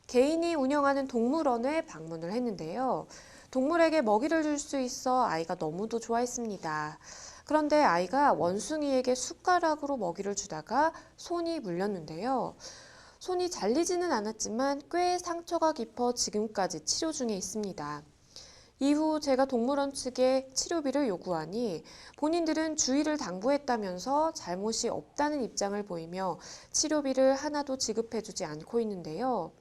개인이 운영하는 동물원에 방문을 했는데요. 동물에게 먹이를 줄 수 있어 아이가 너무도 좋아했습니다. 그런데 아이가 원숭이에게 숟가락으로 먹이를 주다가 손이 물렸는데요. 손이 잘리지는 않았지만 꽤 상처가 깊어 지금까지 치료 중에 있습니다. 이후 제가 동물원 측에 치료비를 요구하니 본인들은 주의를 당부했다면서 잘못이 없다는 입장을 보이며 치료비를 하나도 지급해주지 않고 있는데요.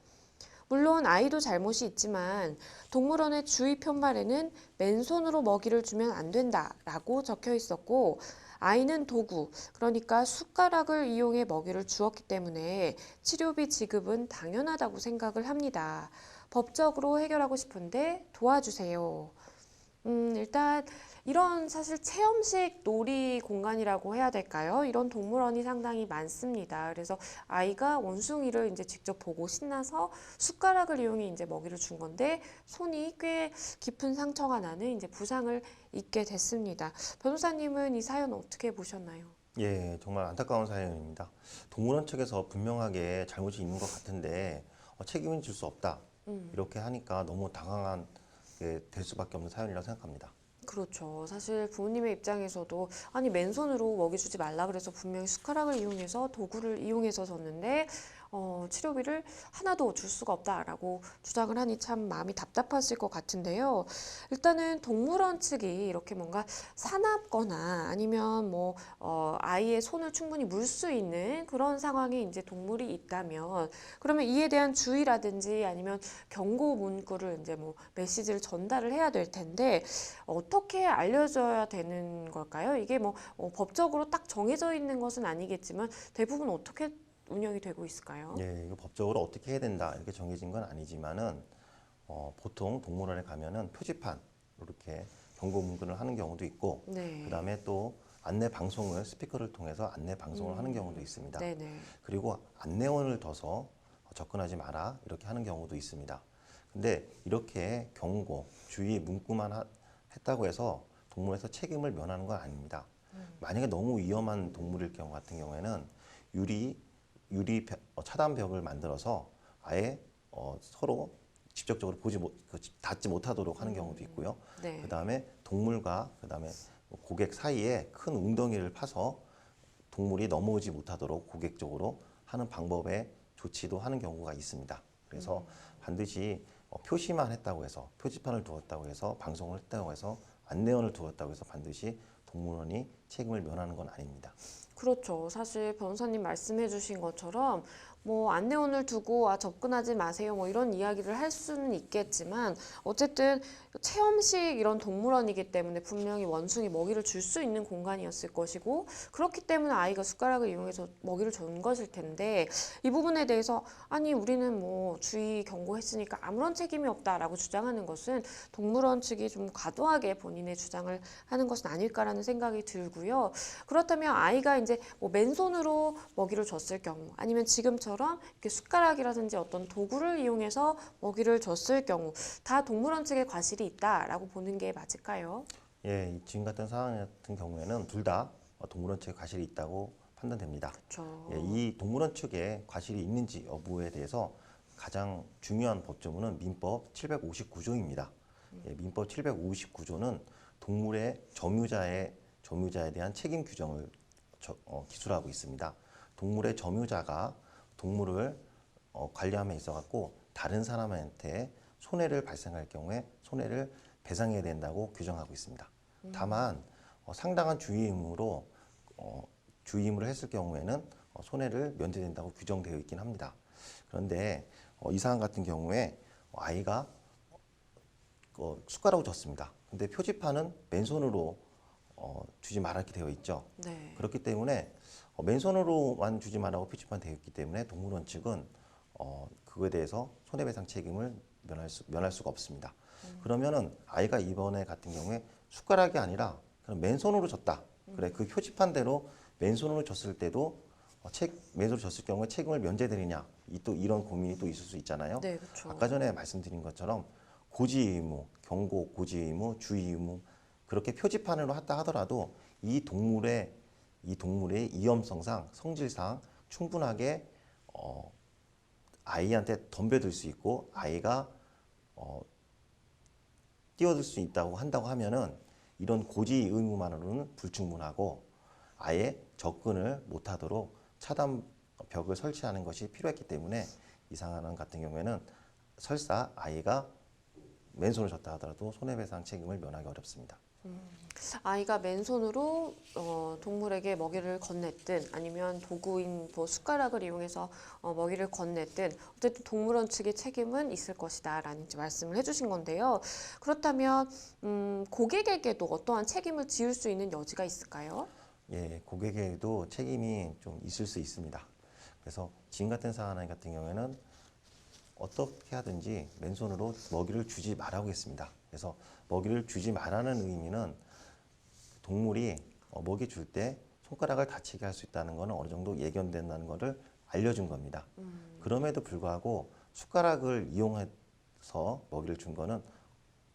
물론 아이도 잘못이 있지만 동물원의 주의 편말에는 맨손으로 먹이를 주면 안 된다라고 적혀 있었고 아이는 도구, 그러니까 숟가락을 이용해 먹이를 주었기 때문에 치료비 지급은 당연하다고 생각을 합니다. 법적으로 해결하고 싶은데 도와주세요. 일단 이런 사실 체험식 놀이 공간이라고 해야 될까요? 이런 동물원이 상당히 많습니다. 그래서 아이가 원숭이를 이제 직접 보고 신나서 숟가락을 이용해 이제 먹이를 준 건데 손이 꽤 깊은 상처가 나는 이제 부상을 입게 됐습니다. 변호사님은 이 사연 어떻게 보셨나요? 예, 정말 안타까운 사연입니다. 동물원 측에서 분명하게 잘못이 있는 것 같은데 책임은 질 수 없다. 이렇게 하니까 너무 당황한 게 될 수밖에 없는 사연이라고 생각합니다. 그렇죠. 사실 부모님의 입장에서도 아니 맨손으로 먹이 주지 말라 그래서 분명히 숟가락을 이용해서 도구를 이용해서 줬는데 치료비를 하나도 줄 수가 없다라고 주장을 하니 참 마음이 답답하실 것 같은데요. 일단은 동물원 측이 이렇게 뭔가 사납거나 아니면 뭐 아이의 손을 충분히 물 수 있는 그런 상황에 이제 동물이 있다면 그러면 이에 대한 주의라든지 아니면 경고 문구를 이제 뭐 메시지를 전달을 해야 될 텐데 어떻게 알려줘야 되는 걸까요? 이게 뭐 법적으로 딱 정해져 있는 것은 아니겠지만 대부분 어떻게 운영이 되고 있을까요? 예, 이거 법적으로 어떻게 해야 된다 이렇게 정해진 건 아니지만은 보통 동물원에 가면은 표지판 이렇게 경고 문구를 하는 경우도 있고 그 네. 다음에 또 안내 방송을 스피커를 통해서 안내 방송을 하는 경우도 있습니다. 네네. 그리고 안내원을 둬서 접근하지 마라 이렇게 하는 경우도 있습니다. 근데 이렇게 경고, 주의 문구만 했다고 해서 동물에서 책임을 면하는 건 아닙니다. 만약에 너무 위험한 동물일 경우 같은 경우에는 차단벽을 만들어서 아예 서로 직접적으로 닿지 못하도록 하는 경우도 있고요. 네. 그 다음에 동물과 그 다음에 고객 사이에 큰 웅덩이를 파서 동물이 넘어오지 못하도록 고객 쪽으로 하는 방법의 조치도 하는 경우가 있습니다. 그래서 반드시 표시만 했다고 해서 표지판을 두었다고 해서 방송을 했다고 해서 안내원을 두었다고 해서 반드시 동물원이 책임을 면하는 건 아닙니다. 그렇죠. 사실 변호사님 말씀해 주신 것처럼 뭐 안내원을 두고 접근하지 마세요 뭐 이런 이야기를 할 수는 있겠지만 어쨌든 체험식 이런 동물원이기 때문에 분명히 원숭이 먹이를 줄 수 있는 공간이었을 것이고 그렇기 때문에 아이가 숟가락을 이용해서 먹이를 준 것일 텐데 이 부분에 대해서 아니 우리는 뭐 주의 경고했으니까 아무런 책임이 없다라고 주장하는 것은 동물원 측이 좀 과도하게 본인의 주장을 하는 것은 아닐까라는 생각이 들고요. 그렇다면 아이가 이제 뭐 맨손으로 먹이를 줬을 경우 아니면 지금처럼 이렇게 숟가락이라든지 어떤 도구를 이용해서 먹이를 줬을 경우 다 동물원 측의 과실이 있다라고 보는 게 맞을까요? 예, 지금 같은 상황 같은 경우에는 둘 다 동물원 측에 과실이 있다고 판단됩니다. 예, 그렇죠. 이 동물원 측에 과실이 있는지 여부에 대해서 가장 중요한 법조문은 민법 759조입니다. 예, 민법 759조는 동물의 점유자에 대한 책임 규정을 기술하고 있습니다. 동물의 점유자가 동물을 관리함에 있어 갖고 다른 사람한테 손해를 발생할 경우에 손해를 배상해야 된다고 규정하고 있습니다. 다만 상당한 주의 의무를 했을 경우에는 손해를 면제된다고 규정되어 있긴 합니다. 그런데 이 사안 같은 경우에 아이가 숟가락을 줬습니다. 근데 표지판은 맨손으로 주지 말았게 되어 있죠. 네. 그렇기 때문에 맨손으로만 주지 말라고 표지판 되어 있기 때문에 동물원 측은 그거에 대해서 손해배상 책임을 면할 수가 없습니다. 그러면은 아이가 이번에 같은 경우에 숟가락이 아니라 그냥 맨손으로 줬다. 그래 그 표지판대로 맨손으로 줬을 때도 맨손으로 줬을 경우에 책임을 면제되느냐 또 이런 고민이 또 있을 수 있잖아요. 네, 그렇죠. 아까 전에 말씀드린 것처럼 고지 의무, 경고, 고지 의무, 주의 의무 그렇게 표지판으로 했다 하더라도 이 동물의 위험성상 성질상 충분하게 아이한테 덤벼들 수 있고 아이가 뛰어들 수 있다고 한다고 하면은 이런 고지 의무만으로는 불충분하고 아예 접근을 못하도록 차단 벽을 설치하는 것이 필요했기 때문에 이 상황 같은 경우에는 설사 아이가 맨손을 졌다 하더라도 손해배상 책임을 면하기 어렵습니다. 아이가 맨손으로 동물에게 먹이를 건넸든 아니면 도구인 뭐 숟가락을 이용해서 먹이를 건넸든 어쨌든 동물원 측의 책임은 있을 것이다라는 말씀을 해주신 건데요. 그렇다면 고객에게도 어떠한 책임을 지을 수 있는 여지가 있을까요? 예, 고객에게도 책임이 좀 있을 수 있습니다. 그래서 지금 같은 상황 같은 경우에는 어떻게 하든지 맨손으로 먹이를 주지 말라고 했습니다. 그래서 먹이를 주지 말라는 의미는 동물이 먹이 줄 때 손가락을 다치게 할 수 있다는 것은 어느 정도 예견된다는 것을 알려준 겁니다. 그럼에도 불구하고 숟가락을 이용해서 먹이를 준 거는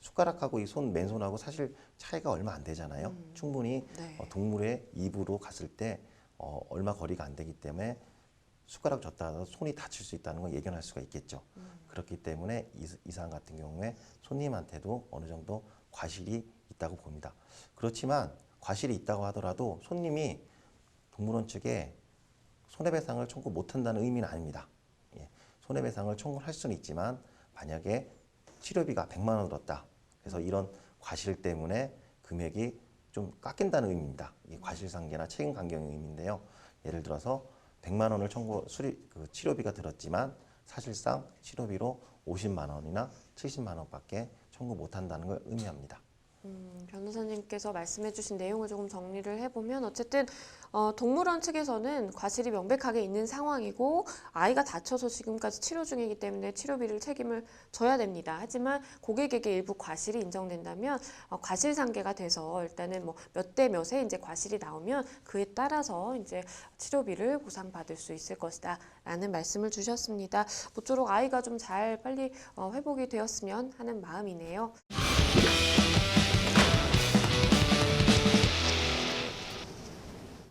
숟가락하고 이 맨손하고 사실 차이가 얼마 안 되잖아요. 충분히 네. 동물의 입으로 갔을 때 얼마 거리가 안 되기 때문에 숟가락 줬다 하더라도 손이 다칠 수 있다는 걸 예견할 수가 있겠죠. 그렇기 때문에 이 사안 같은 경우에 손님한테도 어느 정도 과실이 있다고 봅니다. 그렇지만 과실이 있다고 하더라도 손님이 동물원 측에 손해배상을 청구 못한다는 의미는 아닙니다. 예, 손해배상을 청구할 수는 있지만 만약에 치료비가 100만 원 들었다. 그래서 이런 과실 때문에 금액이 좀 깎인다는 의미입니다. 이게 과실상계나 책임강경의 의미인데요. 예를 들어서 100만 원을 치료비가 들었지만 사실상 치료비로 50만 원이나 70만 원밖에 청구 못한다는 걸 의미합니다. 변호사님께서 말씀해주신 내용을 조금 정리를 해보면 어쨌든 동물원 측에서는 과실이 명백하게 있는 상황이고 아이가 다쳐서 지금까지 치료 중이기 때문에 치료비를 책임을 져야 됩니다. 하지만 고객에게 일부 과실이 인정된다면 과실상계가 돼서 일단은 뭐 몇 대 몇에 이제 과실이 나오면 그에 따라서 이제 치료비를 보상받을 수 있을 것이다라는 말씀을 주셨습니다. 모쪼록 아이가 좀 잘 빨리 회복이 되었으면 하는 마음이네요.